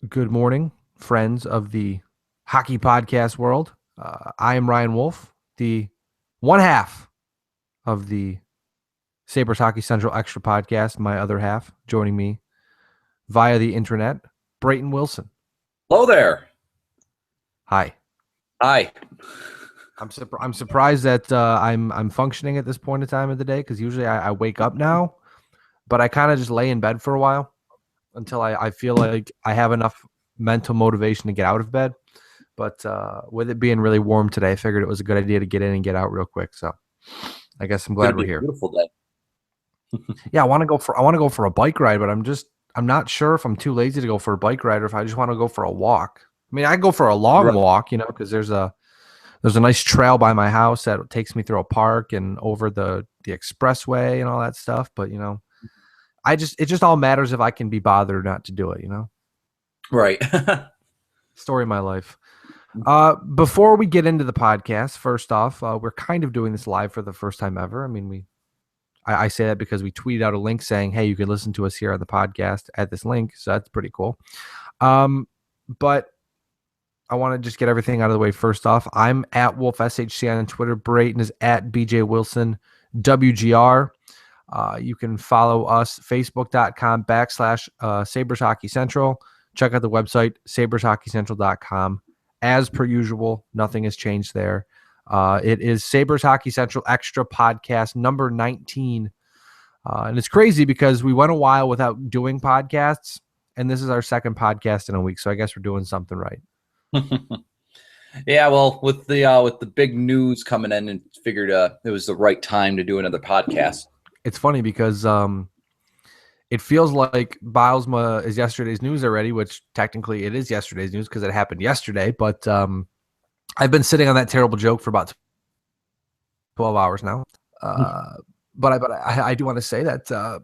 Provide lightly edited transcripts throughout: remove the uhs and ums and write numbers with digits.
Good morning, friends of the hockey podcast world. I am Ryan Wolf, the one half of the Sabres Hockey Central Extra podcast. My other half joining me via the internet, Brayton Wilson. Hello there. Hi. Hi. I'm surprised that I'm functioning at this point in time of the day because usually I wake up now, but I kind of just lay in bed for a while until I feel like I have enough mental motivation to get out of bed. But with it being really warm today, I figured it was a good idea to get in and get out real quick. So I guess I'm It's going glad to we're be a here. beautiful day. Yeah, I want to go for a bike ride, but I'm not sure if I'm too lazy to go for a bike ride or if I just want to go for a walk. I mean, I go for a long Right. walk, because there's a nice trail by my house that takes me through a park and over the expressway and all that stuff. But it just all matters if I can be bothered or not to do it. Right. Story of my life. Before we get into the podcast, first off, we're kind of doing this live for the first time ever. I mean, I say that because we tweeted out a link saying, "Hey, you can listen to us here on the podcast at this link." So that's pretty cool. But I want to just get everything out of the way. First off, I'm at Wolf SHC on Twitter. Brayton is at BJ Wilson WGR. You can follow us, facebook.com/ Sabres Hockey Central. Check out the website, sabreshockeycentral.com. As per usual, nothing has changed there. It is Sabres Hockey Central Extra Podcast number 19. And it's crazy because we went a while without doing podcasts, and this is our second podcast in a week. So I guess we're doing something right. Yeah, well, with the big news coming in, and figured it was the right time to do another podcast. It's funny because it feels like Bilesma is yesterday's news already, which technically it is yesterday's news because it happened yesterday. But I've been sitting on that terrible joke for about 12 hours now. But I do want to say that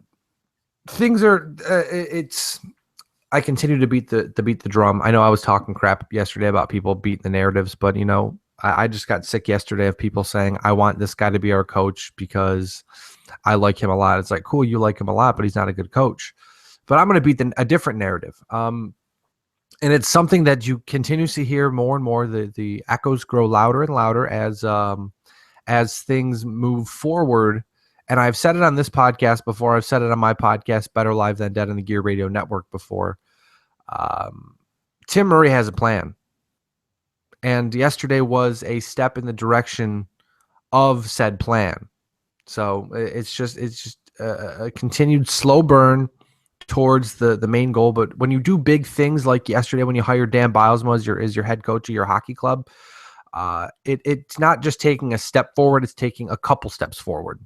things are it's. I continue to beat the drum. I know I was talking crap yesterday about people beating the narratives, but I just got sick yesterday of people saying I want this guy to be our coach because I like him a lot. It's like, cool, you like him a lot, but he's not a good coach. But I'm going to beat a different narrative. And it's something that you continuously hear more and more. The echoes grow louder and louder as things move forward. And I've said it on this podcast before. I've said it on my podcast, Better Live Than Dead, on the Gear Radio Network before. Tim Murray has a plan. And yesterday was a step in the direction of said plan. So it's just a continued slow burn towards the main goal. But when you do big things like yesterday, when you hire Dan Bilesma as your head coach of your hockey club, it's not just taking a step forward, it's taking a couple steps forward.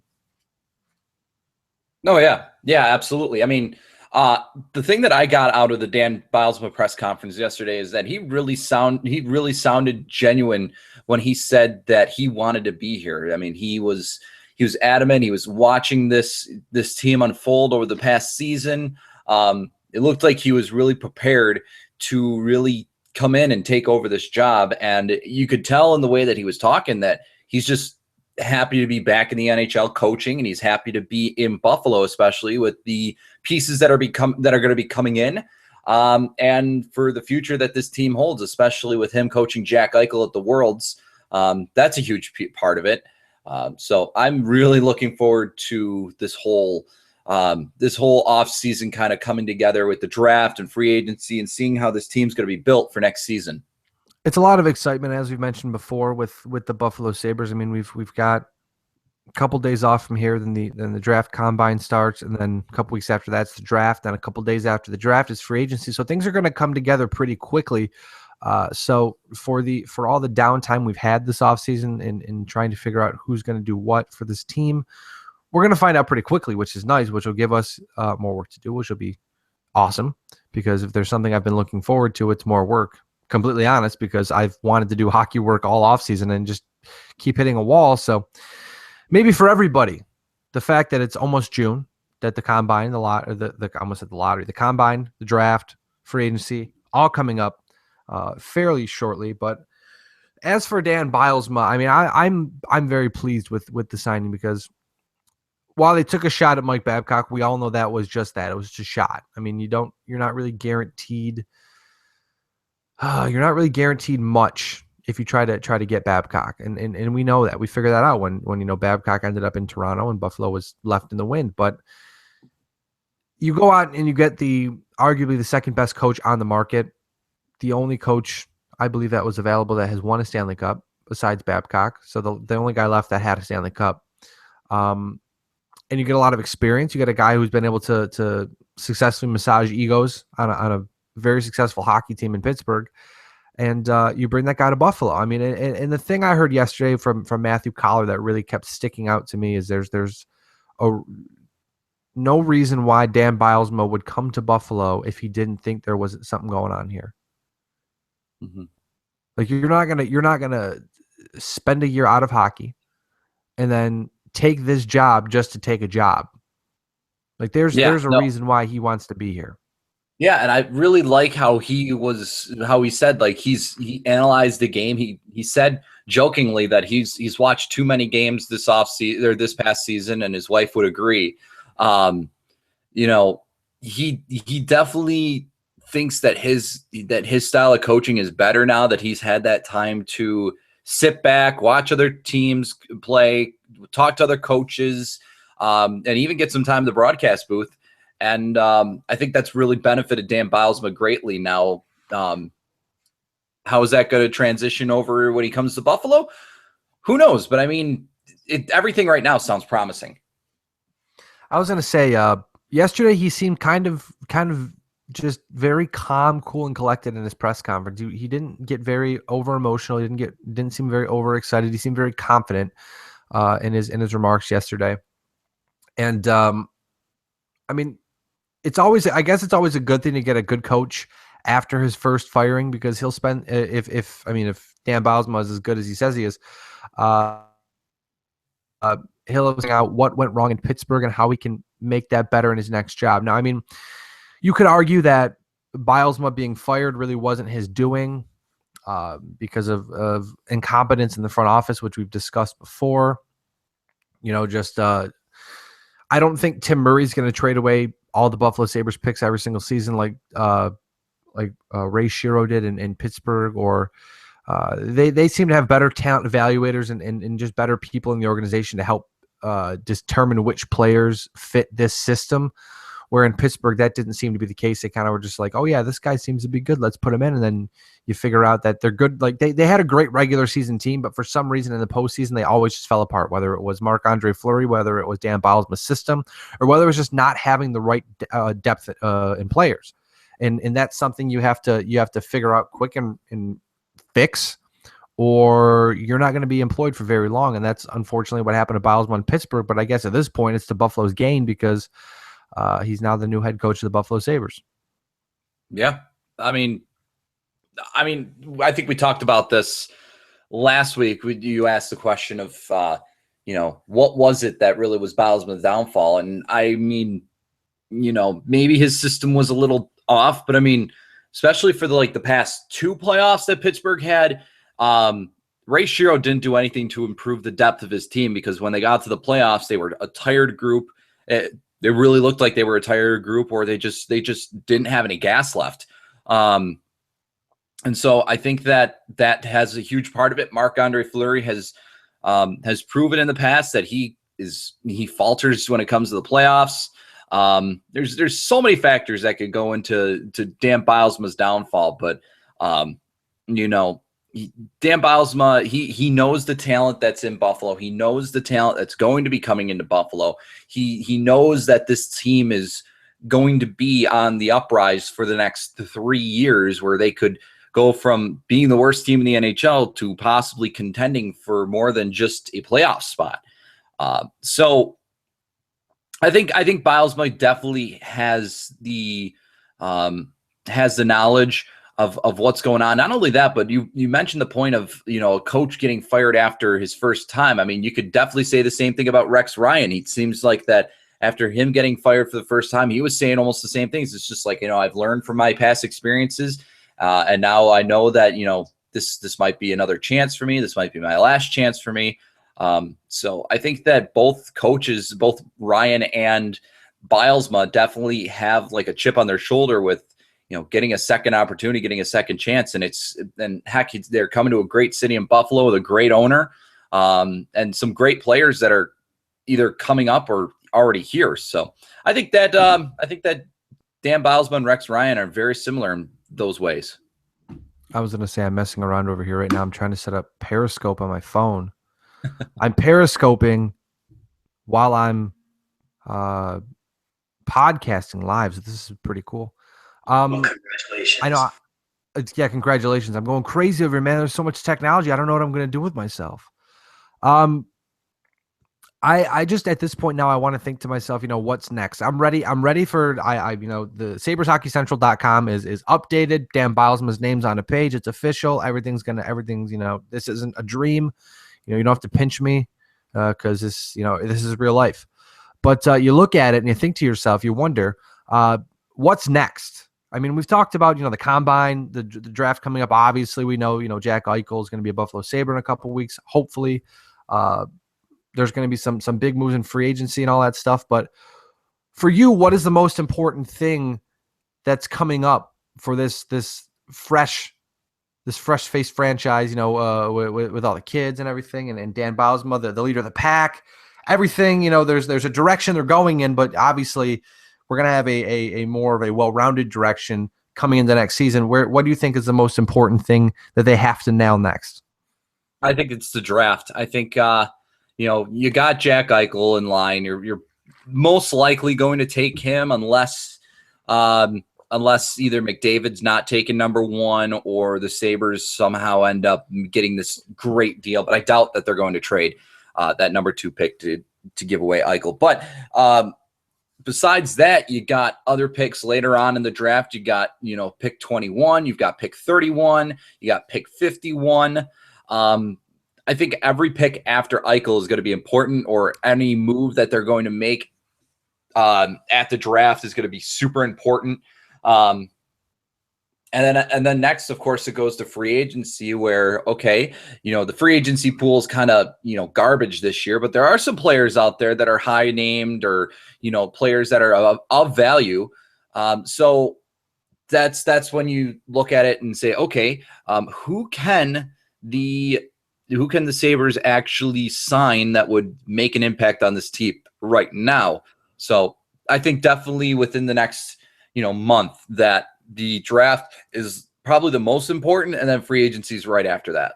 Oh, yeah. Yeah, absolutely. I mean, the thing that I got out of the Dan Bilesma press conference yesterday is that he really sounded genuine when he said that he wanted to be here. I mean, he was adamant. He was watching this team unfold over the past season. It looked like he was really prepared to really come in and take over this job. And you could tell in the way that he was talking that he's just happy to be back in the NHL coaching, and he's happy to be in Buffalo, especially with the pieces that are going to be coming in, and for the future that this team holds, especially with him coaching Jack Eichel at the Worlds. That's a huge part of it. So I'm really looking forward to this whole off season kind of coming together with the draft and free agency and seeing how this team's going to be built for next season. It's a lot of excitement, as we've mentioned before, with the Buffalo Sabres. I mean, we've got a couple days off from here, then the draft combine starts, and then a couple weeks after that's the draft, then a couple days after the draft is free agency. So things are going to come together pretty quickly. So for all the downtime we've had this offseason in trying to figure out who's going to do what for this team, we're going to find out pretty quickly, which is nice, which will give us more work to do, which will be awesome, because if there's something I've been looking forward to, it's more work. Completely honest, because I've wanted to do hockey work all offseason and just keep hitting a wall. So maybe for everybody, the fact that it's almost June, that the combine, the combine, the draft, free agency, all coming up fairly shortly. But as for Dan Bilesma, I mean, I'm very pleased with the signing, because while they took a shot at Mike Babcock, we all know that was just that. It was just a shot. I mean, you're not really guaranteed you're not really guaranteed much if you try to get Babcock, and we know that. We figured that out when Babcock ended up in Toronto and Buffalo was left in the wind. But you go out and you get the arguably the second best coach on the market, the only coach I believe that was available that has won a Stanley Cup besides Babcock. So the only guy left that had a Stanley Cup. And you get a lot of experience. You get a guy who's been able to successfully massage egos on a very successful hockey team in Pittsburgh. And you bring that guy to Buffalo. I mean, and the thing I heard yesterday from Matthew Collar that really kept sticking out to me is there's no reason why Dan Bilesma would come to Buffalo if he didn't think there was something going on here. Mm-hmm. Like you're not gonna spend a year out of hockey and then take this job just to take a job. Like there's a reason why he wants to be here. Yeah, and I really like how he said like he analyzed the game. He said jokingly that he's watched too many games this offseason or this past season, and his wife would agree. He definitely thinks that his style of coaching is better now that he's had that time to sit back, watch other teams play, talk to other coaches, and even get some time in the broadcast booth. And I think that's really benefited Dan Bilesma greatly. Now, how is that going to transition over when he comes to Buffalo? Who knows? But I mean, everything right now sounds promising. I was going to say, yesterday he seemed kind of just very calm, cool, and collected in his press conference. He didn't get very over emotional. He didn't seem very overexcited. He seemed very confident in his remarks yesterday. And I mean, I guess it's always a good thing to get a good coach after his first firing, because he'll spend if Dan Bilesma is as good as he says he is, he'll figure out what went wrong in Pittsburgh and how he can make that better in his next job. Now, I mean, you could argue that Bilesma being fired really wasn't his doing because of incompetence in the front office, which we've discussed before. I don't think Tim Murray's going to trade away all the Buffalo Sabres picks every single season like Ray Shero did in Pittsburgh, or they seem to have better talent evaluators and just better people in the organization to help determine which players fit this system. Where in Pittsburgh, that didn't seem to be the case. They kind of were just like, oh yeah, this guy seems to be good, let's put him in. And then you figure out that they're good. Like they had a great regular season team, but for some reason in the postseason, they always just fell apart, whether it was Marc-Andre Fleury, whether it was Dan Bilesma's system, or whether it was just not having the right depth in players. And that's something you have to figure out quick and fix, or you're not going to be employed for very long. And that's unfortunately what happened to Bilesma in Pittsburgh. But I guess at this point, it's to Buffalo's gain, because he's now the new head coach of the Buffalo Sabres. Yeah. I mean, I think we talked about this last week. You asked the question of, what was it that really was Bilesma's downfall? And I mean, maybe his system was a little off, but I mean, especially for the past two playoffs that Pittsburgh had, Ray Shero didn't do anything to improve the depth of his team, because when they got to the playoffs, they were a tired group. They really looked like they were a tired group, or they just didn't have any gas left. And so I think that has a huge part of it. Marc-Andre Fleury has proven in the past that he falters when it comes to the playoffs. There's so many factors that could go into Dan Bilesma's downfall, but Dan Bilesma, he knows the talent that's in Buffalo. He knows the talent that's going to be coming into Buffalo. He knows that this team is going to be on the uprise for the next 3 years, where they could go from being the worst team in the NHL to possibly contending for more than just a playoff spot. So I think Bilesma definitely has the knowledge of what's going on. Not only that, but you mentioned the point of, a coach getting fired after his first time. I mean, you could definitely say the same thing about Rex Ryan. It seems like that after him getting fired for the first time, he was saying almost the same things. It's just like, I've learned from my past experiences, and now I know that, this might be another chance for me. This might be my last chance for me. So I think that both coaches, both Ryan and Bilesma, definitely have like a chip on their shoulder with, getting a second opportunity, getting a second chance. And heck, they're coming to a great city in Buffalo with a great owner, and some great players that are either coming up or already here. So I think that Dan Bilesma and Rex Ryan are very similar in those ways. I was going to say I'm messing around over here right now. I'm trying to set up Periscope on my phone. I'm Periscoping while I'm podcasting live. So this is pretty cool. Well, congratulations. I know. Yeah, congratulations. I'm going crazy over here, man. There's so much technology. I don't know what I'm going to do with myself. I just at this point now I want to think to myself, what's next? I'm ready for the SabersHockeyCentral.com is updated. Dan Bilesma's name's on a page. It's official. Everything's this isn't a dream. You don't have to pinch me because this is real life. But you look at it and you think to yourself, you wonder, what's next? I mean, we've talked about, the combine, the draft coming up. Obviously, we know, Jack Eichel is going to be a Buffalo Sabre in a couple of weeks. Hopefully, there's going to be some big moves in free agency and all that stuff. But for you, what is the most important thing that's coming up for this fresh faced franchise? With all the kids and everything, and Dan Bilesma, the leader of the pack, everything. There's a direction they're going in, but obviously, we're going to have a more of a well-rounded direction coming into next season. What do you think is the most important thing that they have to nail next? I think it's the draft. I think, you got Jack Eichel in line. You're most likely going to take him unless either McDavid's not taking number one or the Sabres somehow end up getting this great deal. But I doubt that they're going to trade that number 2 pick to give away Eichel. But besides that, you got other picks later on in the draft. You got, pick 21. You've got pick 31. You got pick 51. I think every pick after Eichel is going to be important, or any move that they're going to make at the draft is going to be super important. And then next, of course, it goes to free agency where, okay, the free agency pool is kind of, garbage this year, but there are some players out there that are high named or, players that are of value. So that's when you look at it and say, okay, who can the Sabres actually sign that would make an impact on this team right now? So I think definitely within the next, month that the draft is probably the most important, and then free agency is right after that.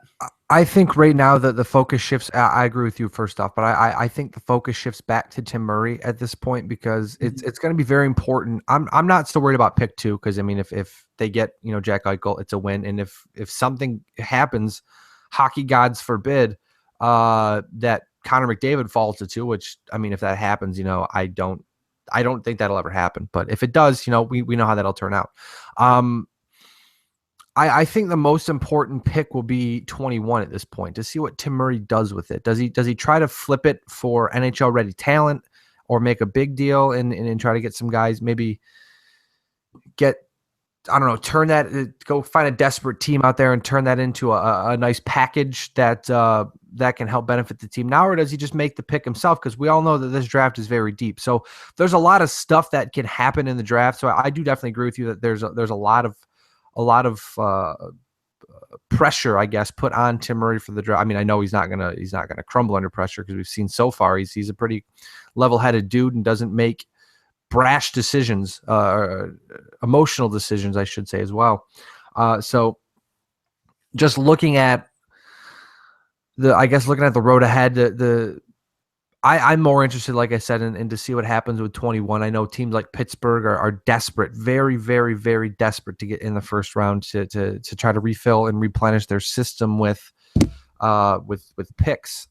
I think right now that the focus shifts. I agree with you first off, but I think the focus shifts back to Tim Murray at this point because it's going to be very important. I'm not so worried about pick 2 because I mean if they get Jack Eichel, it's a win, and if something happens, hockey gods forbid, that Connor McDavid falls to 2, which I mean if that happens, I don't think that'll ever happen. But if it does, we know how that'll turn out. I think the most important pick will be 21 at this point to see what Tim Murray does with it. Does he try to flip it for NHL ready talent or make a big deal and try to get some guys, maybe get, I don't know, turn that, go find a desperate team out there and turn that into a nice package that can help benefit the team now? Or does he just make the pick himself? Because we all know that this draft is very deep. So there's a lot of stuff that can happen in the draft. So I do definitely agree with you that there's a lot of pressure, I guess, put on Tim Murray for the draft. I mean, I know he's not gonna crumble under pressure because we've seen so far he's a pretty level-headed dude and doesn't make brash decisions, emotional decisions, I should say, as well. So just looking at the road ahead, I'm more interested, like I said, in to see what happens with 21. I know teams like Pittsburgh are desperate, very, very, very desperate to get in the first round to try to refill and replenish their system with picks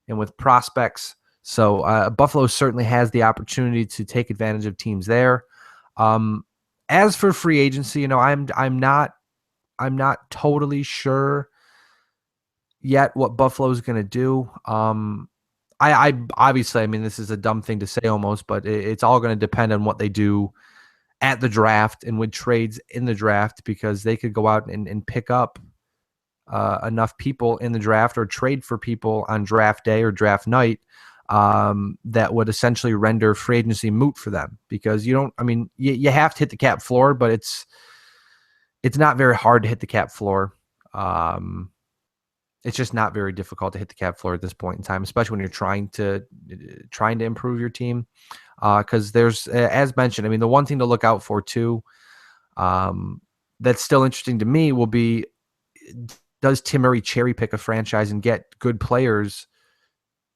and with prospects. So Buffalo certainly has the opportunity to take advantage of teams there. As for free agency, I'm not totally sure yet what Buffalo's going to do. I obviously, I mean, this is a dumb thing to say almost, but it's all going to depend on what they do at the draft and with trades in the draft, because they could go out and pick up enough people in the draft or trade for people on draft day or draft night that would essentially render free agency moot for them, because you have to hit the cap floor, but it's not very hard to hit the cap floor. It's just not very difficult to hit the cap floor at this point in time, especially when you're trying to improve your team. Because there's, as mentioned, I mean, the one thing to look out for too, that's still interesting to me will be, does Tim Murray cherry pick a franchise and get good players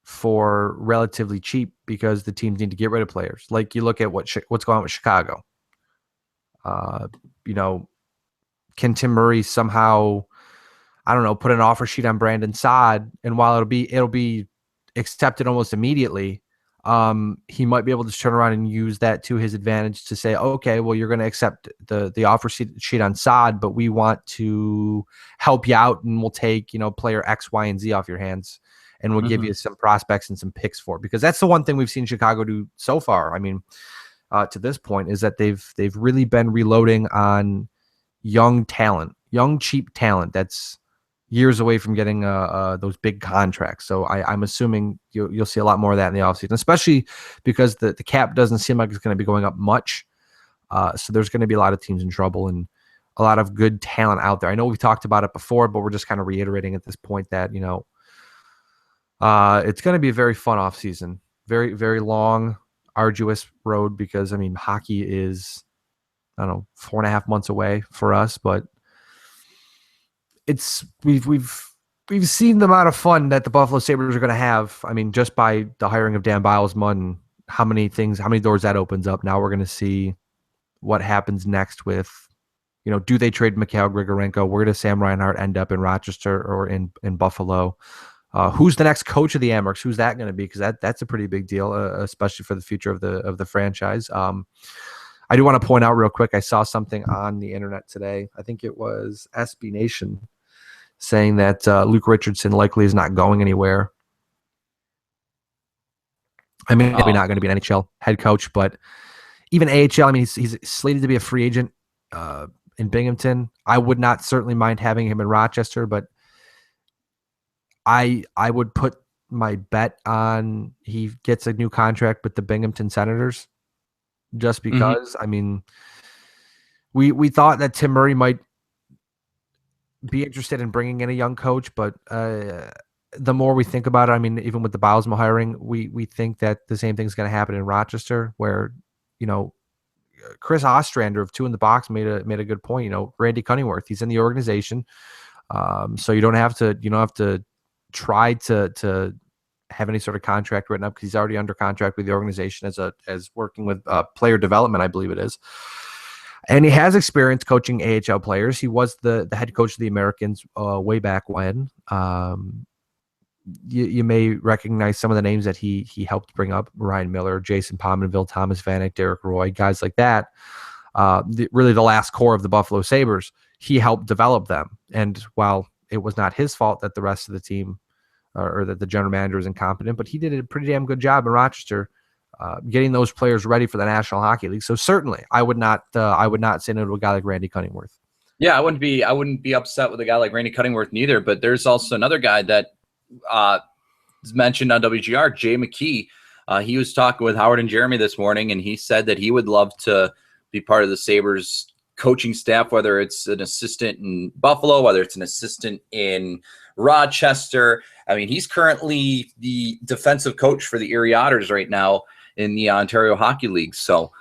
for relatively cheap because the teams need to get rid of players? Like you look at what's going on with Chicago. Can Tim Murray somehow, I don't know, put an offer sheet on Brandon Saad, and while it'll be accepted almost immediately, he might be able to turn around and use that to his advantage to say, okay, well, you're going to accept the offer sheet on Saad, but we want to help you out, and we'll take, player X, Y, and Z off your hands, and we'll give you some prospects and some picks for it. Because that's the one thing we've seen Chicago do so far. I mean, to this point, is that they've really been reloading on young talent, young cheap talent that's years away from getting those big contracts. So I'm assuming you'll see a lot more of that in the offseason, especially because the cap doesn't seem like it's going to be going up much. So there's going to be a lot of teams in trouble and a lot of good talent out there. I know we've talked about it before, but we're just kind of reiterating at this point that, it's going to be a very fun offseason, very, very long, arduous road, because, I mean, hockey is, I don't know, 4.5 months away for us, but we've seen the amount of fun that the Buffalo Sabres are going to have. I mean, just by the hiring of Dan Bilesma and how many doors that opens up. Now we're going to see what happens next with, do they trade Mikhail Grigorenko? Where does Sam Reinhart end up, in Rochester or in Buffalo? Who's the next coach of the Amherst? Who's that going to be? Because that's a pretty big deal, especially for the future of the franchise. I do want to point out real quick, I saw something on the internet today. I think it was SB Nation saying that Luke Richardson likely is not going anywhere. I mean, maybe not going to be an NHL head coach, but even AHL, I mean, he's slated to be a free agent in Binghamton. I would not certainly mind having him in Rochester, but I would put my bet on he gets a new contract with the Binghamton Senators, just because. I mean, we thought that Tim Murray might be interested in bringing in a young coach, but the more we think about it, I mean, even with the Bilesma hiring, we think that the same thing's going to happen in Rochester, where, Chris Ostrander of Two in the Box made a good point. Randy Cunningworth, he's in the organization, so you don't have to try to have any sort of contract written up, because he's already under contract with the organization as working with player development, I believe it is. And he has experience coaching AHL players. He was the head coach of the Americans way back when. You may recognize some of the names that he helped bring up: Ryan Miller, Jason Pominville, Thomas Vanek, Derek Roy, guys like that. Really the last core of the Buffalo Sabres. He helped develop them. And while it was not his fault that the rest of the team or that the general manager was incompetent, but he did a pretty damn good job in Rochester getting those players ready for the National Hockey League. So certainly I would not say no to a guy like Randy Cunningworth. Yeah, I wouldn't be upset with a guy like Randy Cunningworth neither, but there's also another guy that is mentioned on WGR, Jay McKee. He was talking with Howard and Jeremy this morning, and he said that he would love to be part of the Sabres coaching staff, whether it's an assistant in Buffalo, whether it's an assistant in Rochester. I mean, he's currently the defensive coach for the Erie Otters right now in the Ontario Hockey League. So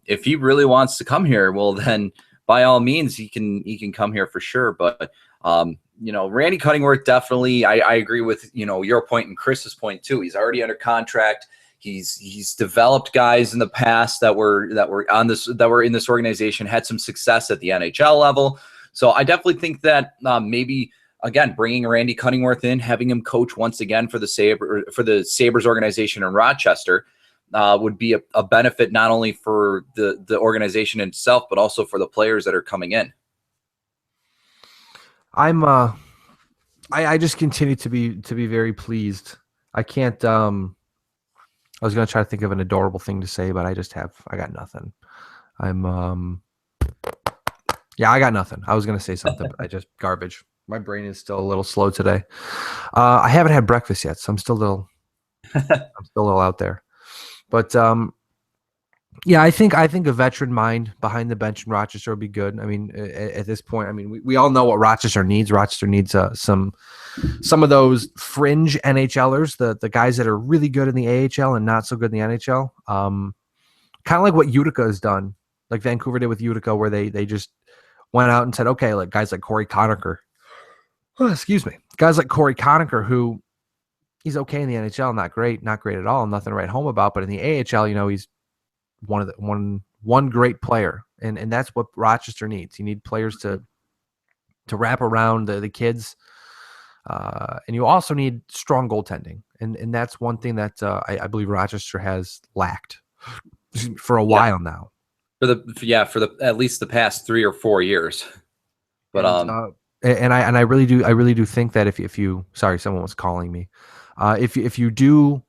if he really wants to come here, well, then by all means, he can come here for sure. But Randy Cunningworth, definitely, I agree with your point and Chris's point too. He's already under contract. He's developed guys in the past that were in this organization, had some success at the NHL level. So I definitely think that maybe, again, bringing Randy Cunningworth in, having him coach once again for the Sabres organization in Rochester would be a benefit, not only for the organization itself, but also for the players that are coming in. I just continue to be very pleased. I can't. I was going to try to think of an adorable thing to say, but I got nothing. I got nothing. I was going to say something, but I just garbage. My brain is still a little slow today. I haven't had breakfast yet, so I'm still a little out there. But Yeah, I think a veteran mind behind the bench in Rochester would be good. I mean, at this point, I mean, we all know what Rochester needs. Rochester needs some of those fringe NHLers, the guys that are really good in the AHL and not so good in the NHL. Kind of like what Utica has done, like Vancouver did with Utica, where they just went out and said, okay, like guys like Corey Conacher. Oh, excuse me, guys like Corey Conacher, who he's okay in the NHL, not great at all, nothing to write home about. But in the AHL, he's one great player, and that's what Rochester needs. You need players to wrap around the kids, and you also need strong goaltending, and that's one thing that I believe Rochester has lacked for a while now. For the at least the past 3 or 4 years. But and I really do think that if you sorry, someone was calling me. If you do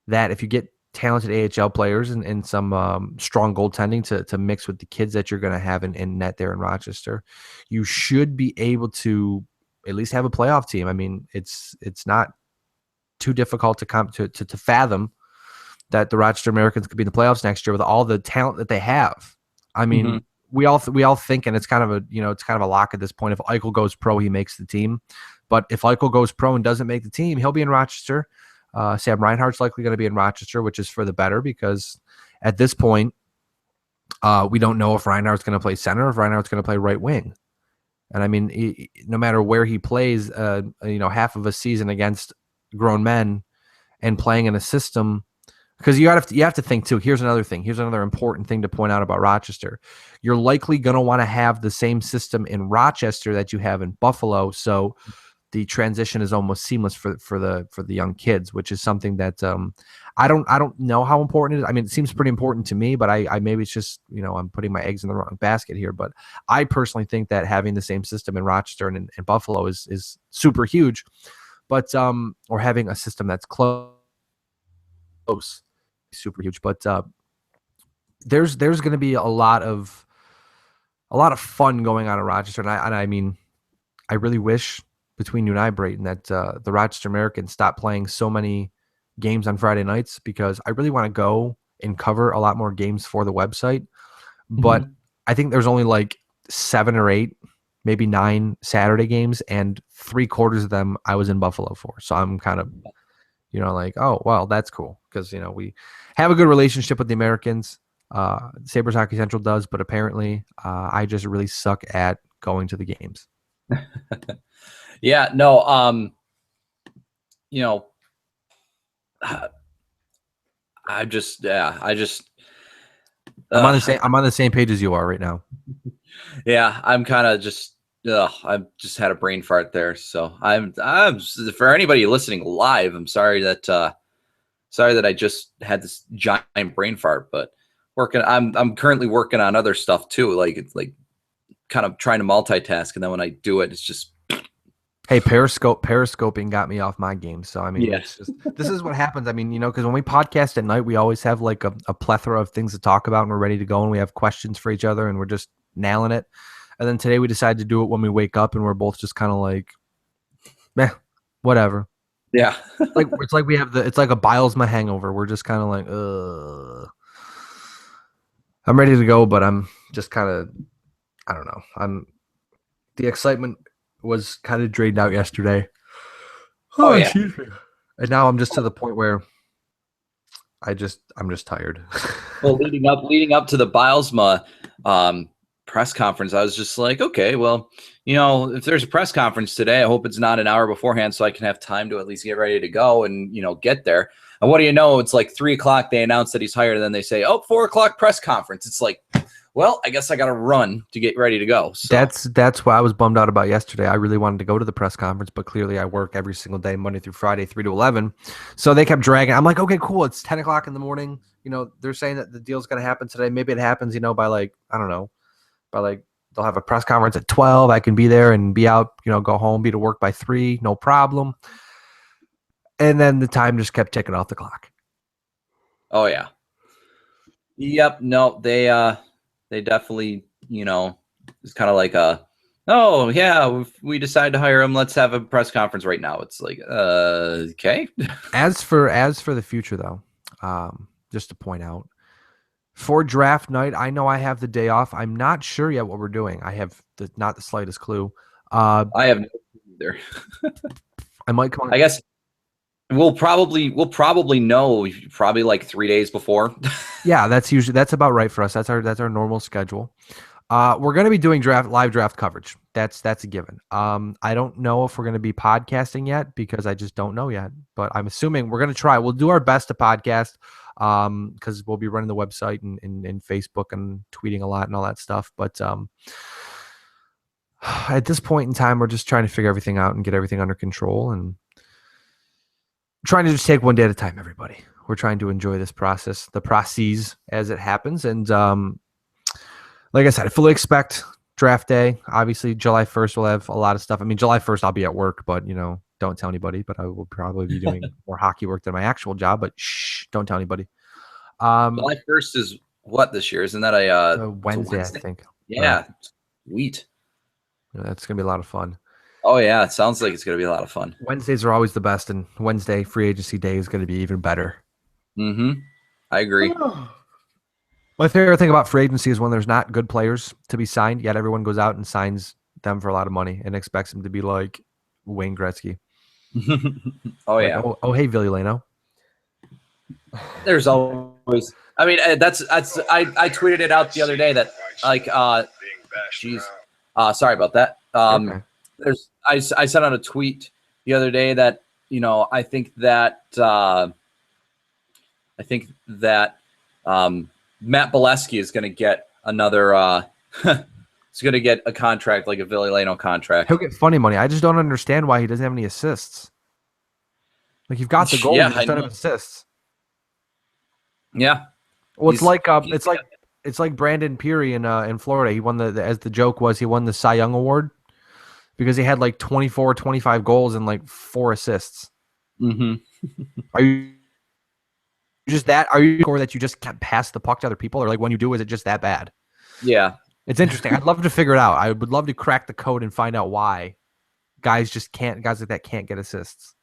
that, if you get talented AHL players and some strong goaltending to mix with the kids that you're going to have in net there in Rochester, you should be able to at least have a playoff team. I mean, it's not too difficult to fathom that the Rochester Americans could be in the playoffs next year with all the talent that they have. I mean, we all think, and it's kind of a lock at this point. If Eichel goes pro, he makes the team. But if Eichel goes pro and doesn't make the team, he'll be in Rochester. Sam Reinhart's likely going to be in Rochester, which is for the better because at this point, we don't know if Reinhart's going to play center or if Reinhart's going to play right wing. And I mean, no matter where he plays, half of a season against grown men and playing in a system, because you have to think too. Here's another thing. Here's another important thing to point out about Rochester. You're likely going to want to have the same system in Rochester that you have in Buffalo, so the transition is almost seamless for the young kids, which is something that I don't know how important it is. I mean, it seems pretty important to me, but I maybe it's just I'm putting my eggs in the wrong basket here. But I personally think that having the same system in Rochester and in Buffalo is super huge. But or having a system that's close, super huge. But there's going to be a lot of fun going on in Rochester, and I mean, I really wish, between you and I, Brayton, that the Rochester Americans stop playing so many games on Friday nights, because I really want to go and cover a lot more games for the website. But I think there's only like 7 or 8, maybe 9 Saturday games, and 3/4 of them I was in Buffalo for. So I'm kind of, like, oh, well, that's cool, because, we have a good relationship with the Americans. Sabres Hockey Central does, but apparently I just really suck at going to the games. Yeah, no, I'm on the same page as you are right now. Yeah, I'm kind of just I've just had a brain fart there. So I'm for anybody listening live, I'm sorry that I just had this giant brain fart, but I'm currently working on other stuff too, like it's like kind of trying to multitask, and then when I do it, it's just. Hey, periscoping got me off my game. So, I mean, It's just, this is what happens. I mean, because when we podcast at night, we always have like a plethora of things to talk about, and we're ready to go, and we have questions for each other, and we're just nailing it. And then today we decided to do it when we wake up, and we're both just kind of like, whatever. Yeah. it's like it's like a Bilesma hangover. We're just kind of like, ugh. I'm ready to go, but I'm just kind of, I don't know. The excitement was kind of drained out yesterday. Oh, yeah. Excuse me. And now I'm just to the point where I'm just tired. Well, leading up to the Bilesma press conference, I was just like, okay, well, if there's a press conference today, I hope it's not an hour beforehand, so I can have time to at least get ready to go and get there. And what do you know? It's like 3:00. They announce that he's hired, and then they say, 4:00 press conference. It's like, well, I guess I got to run to get ready to go. So. That's what I was bummed out about yesterday. I really wanted to go to the press conference, but clearly I work every single day, Monday through Friday, 3 to 11. So they kept dragging. I'm like, okay, cool. It's 10 o'clock in the morning. They're saying that the deal's going to happen today. Maybe it happens, by like, I don't know, by like they'll have a press conference at 12. I can be there and be out, go home, be to work by 3, no problem. And then the time just kept ticking off the clock. Oh yeah. Yep. No, they definitely, it's kind of like oh yeah, if we decide to hire him, let's have a press conference right now. It's like, okay. As for the future though, just to point out, For draft night, I know I have the day off. I'm not sure yet what we're doing. I have not the slightest clue. I have no clue either. I might come on. I guess we'll probably know probably like 3 days before. Yeah, that's about right for us. That's our normal schedule. We're going to be doing live draft coverage. That's a given. I don't know if we're going to be podcasting yet because I just don't know yet. But I'm assuming we're going to try. We'll do our best to podcast because we'll be running the website and Facebook and tweeting a lot and all that stuff. But at this point in time, we're just trying to figure everything out and get everything under control and trying to just take one day at a time, everybody. We're trying to enjoy this process, the process as it happens. And like I said, I fully expect draft day. Obviously, July 1st, we'll have a lot of stuff. I mean, July 1st, I'll be at work, but, don't tell anybody. But I will probably be doing more hockey work than my actual job. But shh, don't tell anybody. July 1st is what this year? Isn't that a Wednesday, I think. Yeah, sweet. That's going to be a lot of fun. Oh, yeah. It sounds like it's going to be a lot of fun. Wednesdays are always the best, and Wednesday free agency day is going to be even better. Mm-hmm. I agree. My favorite thing about free agency is when there's not good players to be signed, yet everyone goes out and signs them for a lot of money and expects them to be like Wayne Gretzky. Oh, like, yeah. Oh, hey, Viliano. There's always. I mean, I tweeted it out the other day that like, sorry about that. Okay. I sent out a tweet the other day that I think that Matt Bolesky is going to get another. He's going to get a contract like a Viliano contract. He'll get funny money. I just don't understand why he doesn't have any assists. Like you've got the goals, you just don't have assists. Yeah. Well, it's like Brandon Peary in Florida. He won as the joke was, he won the Cy Young Award because he had like 24, 25 goals and like 4 assists. Mm-hmm. Are you sure that you just can't pass the puck to other people, or like when you do, is it just that bad? Yeah. It's interesting. I'd love to figure it out. I would love to crack the code and find out why guys like that can't get assists.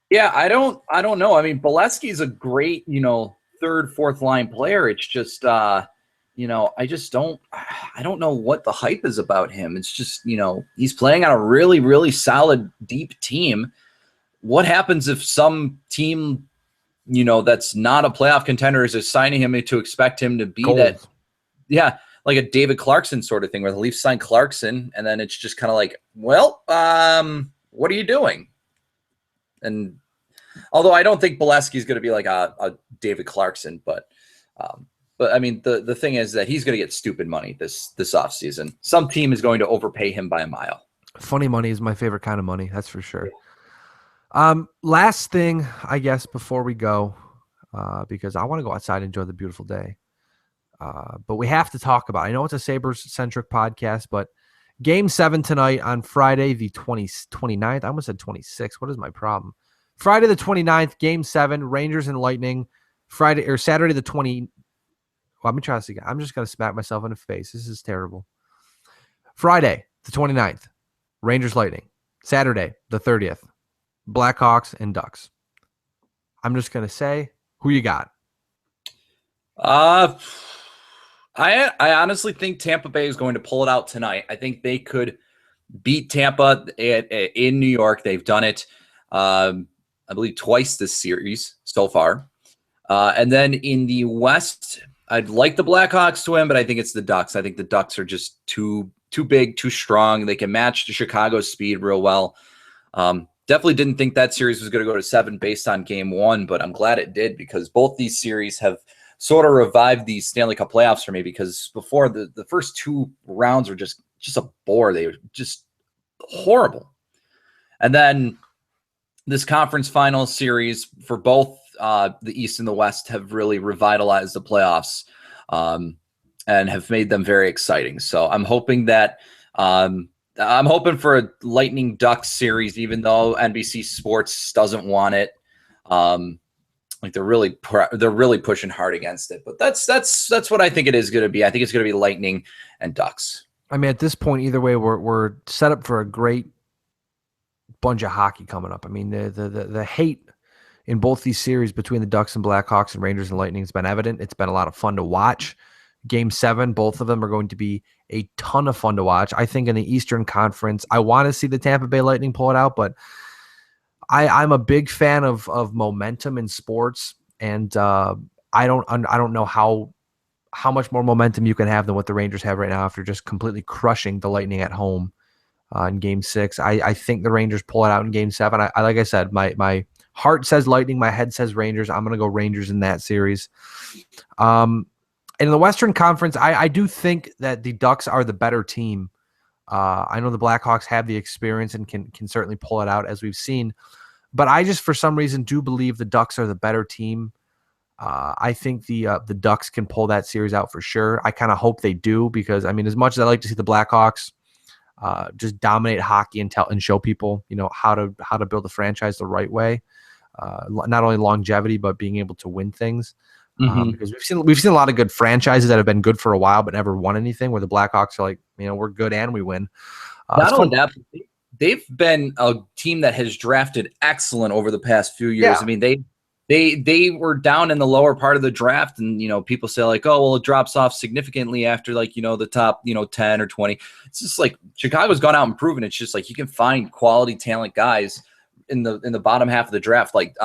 Yeah, I don't know. I mean, Bolesky's a great, third, fourth line player. It's just, I don't know what the hype is about him. It's just, he's playing on a really, really solid, deep team. What happens if some team, that's not a playoff contender is assigning him to expect him to be Gold. that? Yeah, like a David Clarkson sort of thing where the Leafs sign Clarkson, and then it's just kind of like, well, what are you doing? And although I don't think Bolesky is going to be like a David Clarkson, but I mean, the thing is that he's going to get stupid money this offseason. Some team is going to overpay him by a mile. Funny money is my favorite kind of money. That's for sure. Last thing, I guess, before we go, because I want to go outside and enjoy the beautiful day. But we have to talk about, I know it's a Sabres-centric podcast, but Game 7 tonight on Friday, the 29th. I almost said 26th. What is my problem? Friday the 29th, Game 7, Rangers and Lightning. Saturday the 20th. Well, let me try this again. I'm just going to smack myself in the face. This is terrible. Friday the 29th, Rangers Lightning. Saturday the 30th, Blackhawks and Ducks. I'm just going to say, who you got? I honestly think Tampa Bay is going to pull it out tonight. I think they could beat Tampa in New York. They've done it, I believe, twice this series so far. And then in the West, I'd like the Blackhawks to win, but I think it's the Ducks. I think the Ducks are just too big, too strong. They can match the Chicago's speed real well. Definitely didn't think that series was going to go to 7 based on Game 1, but I'm glad it did because both these series have sort of revived the Stanley Cup playoffs for me because before the first 2 rounds were just a bore. They were just horrible. And then this conference final series for both the East and the West have really revitalized the playoffs and have made them very exciting. So I'm hoping that I'm hoping for a Lightning Ducks series, even though NBC Sports doesn't want it. Like they're really pushing hard against it, but that's what I think it is going to be. I think it's going to be Lightning and Ducks. I mean, at this point, either way, we're set up for a great bunch of hockey coming up. I mean, the hate in both these series between the Ducks and Blackhawks and Rangers and Lightning has been evident. It's been a lot of fun to watch. Game 7, both of them are going to be a ton of fun to watch. I think in the Eastern Conference, I want to see the Tampa Bay Lightning pull it out, but I'm a big fan of momentum in sports, and I don't know how much more momentum you can have than what the Rangers have right now after just completely crushing the Lightning at home in Game 6. I think the Rangers pull it out in Game 7. I like I said, my heart says Lightning, my head says Rangers. I'm going to go Rangers in that series. And in the Western Conference, I do think that the Ducks are the better team. I know the Blackhawks have the experience and can certainly pull it out, as we've seen. But I just, for some reason, do believe the Ducks are the better team. I think the Ducks can pull that series out for sure. I kind of hope they do because, I mean, as much as I like to see the Blackhawks just dominate hockey and show people, how to build a franchise the right way, not only longevity but being able to win things. Because we've seen a lot of good franchises that have been good for a while but never won anything. Where the Blackhawks are like, we're good and we win. Not only that, they've been a team that has drafted excellent over the past few years. Yeah. I mean, they were down in the lower part of the draft, and people say like, oh well, it drops off significantly after like the top 10 or 20. It's just like Chicago's gone out and proven it's just like you can find quality talent guys in the bottom half of the draft. Like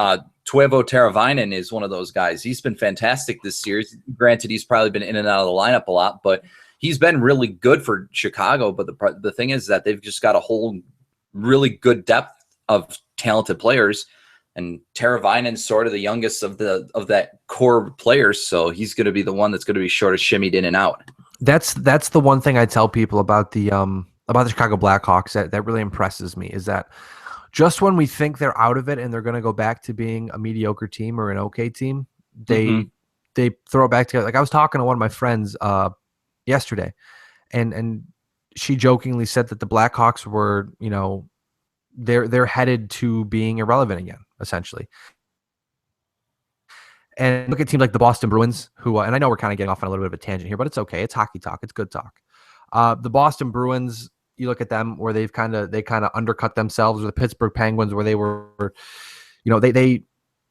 Teuvo Teravainen is one of those guys. He's been fantastic this series. Granted, he's probably been in and out of the lineup a lot, but he's been really good for Chicago. But the thing is that they've just got a whole really good depth of talented players, and Teravainen's sort of the youngest of that core players, so he's going to be the one that's going to be sort of shimmied in and out. That's the one thing I tell people about the Chicago Blackhawks that really impresses me is that just when we think they're out of it and they're going to go back to being a mediocre team or an okay team, they throw it back together. Like I was talking to one of my friends yesterday, and she jokingly said that the Blackhawks were, they're headed to being irrelevant again, essentially. And look at teams like the Boston Bruins, who, and I know we're kind of getting off on a little bit of a tangent here, but it's okay. It's hockey talk. It's good talk. The Boston Bruins, you look at them where they kind of undercut themselves, or the Pittsburgh Penguins where they were, they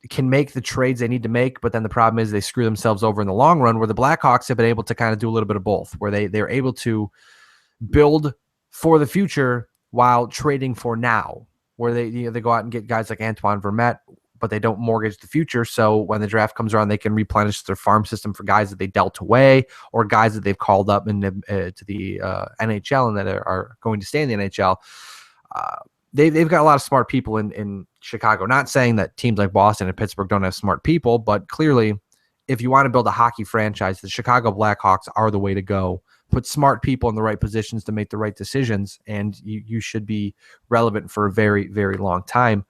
can make the trades they need to make, but then the problem is they screw themselves over in the long run, where the Blackhawks have been able to kind of do a little bit of both, where they're able to build for the future while trading for now, where they go out and get guys like Antoine Vermette, but they don't mortgage the future. So when the draft comes around, they can replenish their farm system for guys that they dealt away or guys that they've called up to the NHL and that are going to stay in the NHL. They've got a lot of smart people in Chicago. Not saying that teams like Boston and Pittsburgh don't have smart people, but clearly, if you want to build a hockey franchise, the Chicago Blackhawks are the way to go. Put smart people in the right positions to make the right decisions, and you should be relevant for a very, very long time.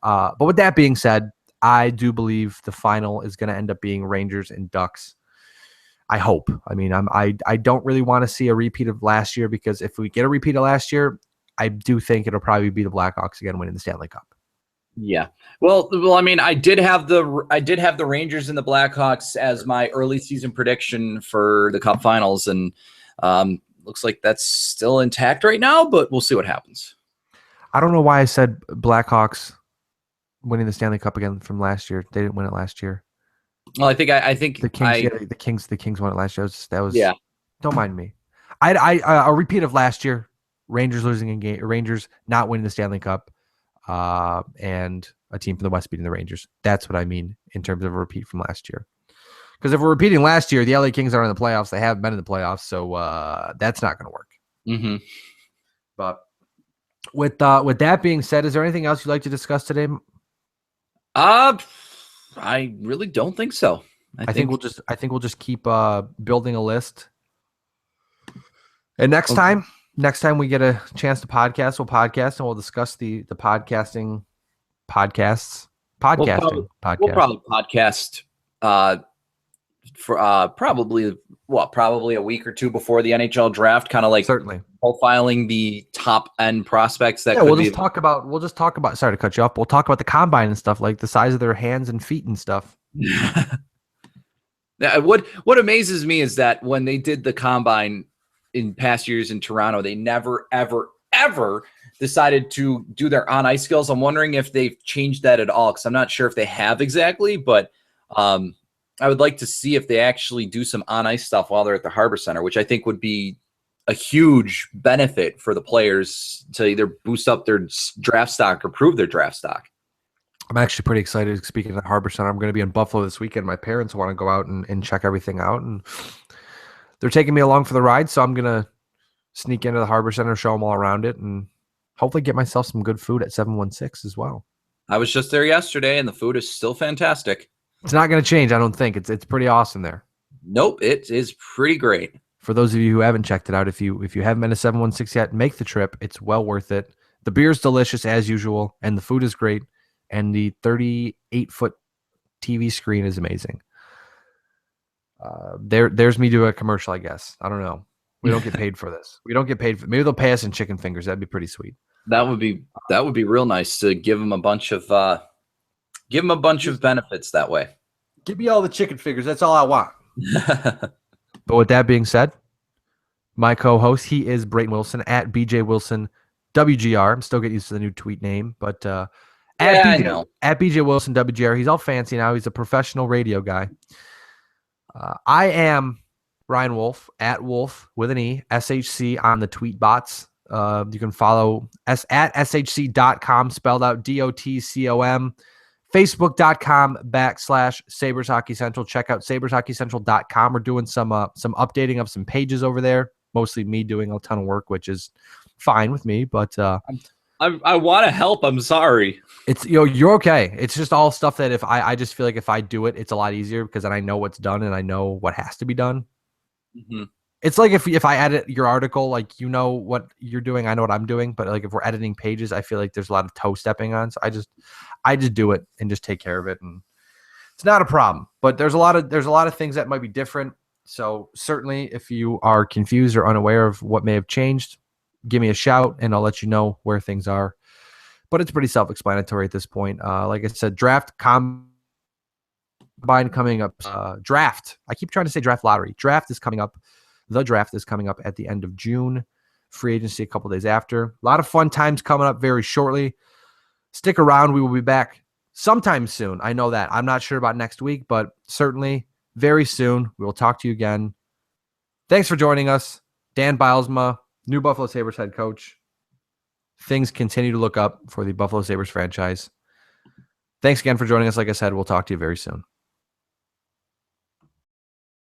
But with that being said, I do believe the final is going to end up being Rangers and Ducks. I hope. I mean, I don't really want to see a repeat of last year, because if we get a repeat of last year, I do think it'll probably be the Blackhawks again winning the Stanley Cup. Yeah. Well, I mean, I did have the Rangers and the Blackhawks as my early season prediction for the Cup Finals, and looks like that's still intact right now, but we'll see what happens. I don't know why I said Blackhawks winning the Stanley Cup again from last year. They didn't win it last year. Well, I think the Kings, the Kings won it last year. That was yeah. Don't mind me. A repeat of last year. Rangers losing in game. Rangers not winning the Stanley Cup, and a team from the West beating the Rangers. That's what I mean in terms of a repeat from last year. Because if we're repeating last year, the LA Kings are in the playoffs. They haven't been in the playoffs, so that's not going to work. Mm-hmm. But with that being said, is there anything else you'd like to discuss today? I really don't think so. I think we'll just keep building a list. And next time we get a chance to podcast, we'll podcast and we'll discuss the podcasting podcasts. Podcasting podcast. We'll probably podcast for probably a week or two before the NHL draft, kind of like certainly profiling the top end prospects that we'll just talk about sorry to cut you off. We'll talk about the combine and stuff, like the size of their hands and feet and stuff. What amazes me is that when they did the combine in past years in Toronto, they never, ever, ever decided to do their on ice skills. I'm wondering if they've changed that at all, because I'm not sure if they have exactly, but I would like to see if they actually do some on ice stuff while they're at the Harbor Center, which I think would be a huge benefit for the players to either boost up their draft stock or prove their draft stock. I'm actually pretty excited. Speaking of the Harbor Center, I'm going to be in Buffalo this weekend. My parents want to go out and check everything out, and they're taking me along for the ride, so I'm going to sneak into the Harbor Center, show them all around it, and hopefully get myself some good food at 716 as well. I was just there yesterday, and the food is still fantastic. It's not going to change, I don't think. It's pretty awesome there. Nope, it is pretty great. For those of you who haven't checked it out, if you haven't been to 716 yet, make the trip. It's well worth it. The beer's delicious as usual, and the food is great, and the 38-foot TV screen is amazing. There's me doing a commercial, I guess. I don't know. We don't get paid for this. We don't get paid for. Maybe they'll pay us in chicken fingers. That'd be pretty sweet. That would be real nice to give them a bunch of benefits that way. Give me all the chicken fingers. That's all I want. But with that being said, my co-host, he is Brayton Wilson at BJ Wilson WGR. I'm still getting used to the new tweet name, but at BJ Wilson WGR. He's all fancy now. He's a professional radio guy. I am Ryan Wolf at Wolf with an E, SHC on the tweet bots. You can follow us at shc.com, spelled out DOTCOM, Facebook.com/Sabres Hockey Central. Check out SabresHockeyCentral.com. We're doing some updating of some pages over there. Mostly me doing a ton of work, which is fine with me, but I want to help. I'm sorry. It's you're okay. It's just all stuff that if I just feel like if I do it, it's a lot easier because then I know what's done and I know what has to be done. Mm-hmm. It's like if I edit your article, like you know what you're doing, I know what I'm doing, but like if we're editing pages, I feel like there's a lot of toe stepping on. So I just do it and just take care of it, and it's not a problem. But there's a lot of things that might be different. So certainly, if you are confused or unaware of what may have changed, give me a shout and I'll let you know where things are. But it's pretty self-explanatory at this point. Like I said, draft combine coming up. Draft. I keep trying to say draft lottery. Draft is coming up. The draft is coming up at the end of June. Free agency a couple days after. A lot of fun times coming up very shortly. Stick around. We will be back sometime soon. I know that. I'm not sure about next week, but certainly very soon. We will talk to you again. Thanks for joining us. Dan Bilesma, new Buffalo Sabres head coach. Things continue to look up for the Buffalo Sabres franchise. Thanks again for joining us. Like I said, we'll talk to you very soon.